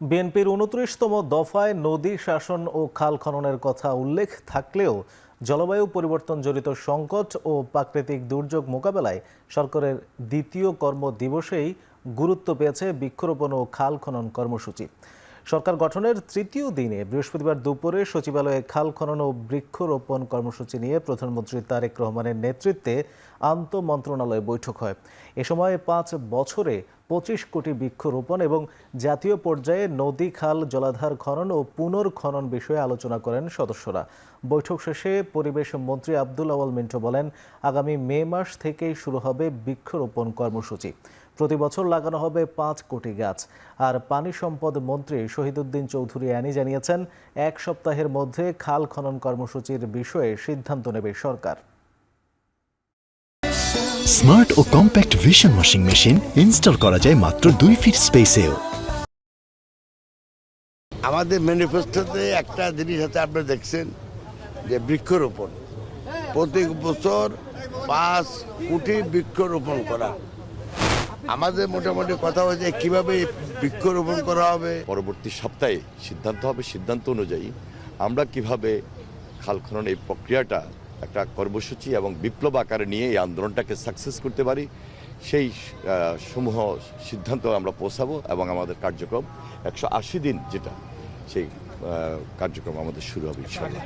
বিএনপির ২৯তম দফায় নদী শাসন ও খাল খননের কথা উল্লেখ থাকলেও জলবায়ু পরিবর্তন জনিত সংকট ও প্রাকৃতিক দুর্যোগ মোকাবেলায় সরকারের দ্বিতীয় কর্মদিবসেই গুরুত্ব পেয়েছে বৃক্ষরোপণ ও খাল খনন কর্মসূচি। সরকার গঠনের তৃতীয় দিনে বৃহস্পতিবার দুপুরে সচিবালয়ে খাল খনন ও বৃক্ষরোপণ কর্মসূচি নিয়ে প্রধানমন্ত্রী তারেক রহমানের নেতৃত্বে আন্তঃমন্ত্রণালয় বৈঠক হয়। এ সময় ৫ বছরে ২৫ কোটি বৃক্ষরোপণ এবং জাতীয় পর্যায়ে নদী, খাল, জলাধার খনন ও পুনর্খনন বিষয়ে আলোচনা করেন সদস্যরা। বৈঠক শেষে পরিবেশ মন্ত্রী আব্দুল আওয়াল মিন্টু বলেন, আগামী মে মাস থেকেই শুরু হবে বৃক্ষরোপণ কর্মসূচি। প্রতি বছর লাগানো হবে ৫ কোটি গাছ। আর পানি সম্পদ মন্ত্রী শহীদুদ্দিন চৌধুরী অ্যানি জানিয়েছেন, ১ সপ্তাহের মধ্যে খাল খনন কর্মসূচির বিষয়ে সিদ্ধান্ত নেবে সরকার। স্মার্ট ও compact vision washing machine install করা যায় মাত্র ২ ফিট স্পেসেও। আমাদের ম্যানিফেস্টোতে একটা জিনিস আছে, আপনারা দেখছেন যে বৃক্ষরোপণ প্রতি বছর ৫ কোটি বৃক্ষরোপণ করা। আমাদের মোটামুটি কথা হয়েছে কিভাবে বৃক্ষরোপণ করা হবে। পরবর্তী সপ্তাহে সিদ্ধান্ত হবে। সিদ্ধান্ত অনুযায়ী আমরা কিভাবে খাল খনন এই প্রক্রিয়াটা একটা কর্মসূচি এবং বিপ্লব আকারে নিয়ে এই আন্দোলনটাকে সাকসেস করতে পারি, সেই সমূহ সিদ্ধান্ত আমরা পৌঁছাবো এবং আমাদের কার্যক্রম ১৮০ দিন যেটা সেই কার্যক্রম আমাদের শুরু হবে ইনশাআল্লাহ।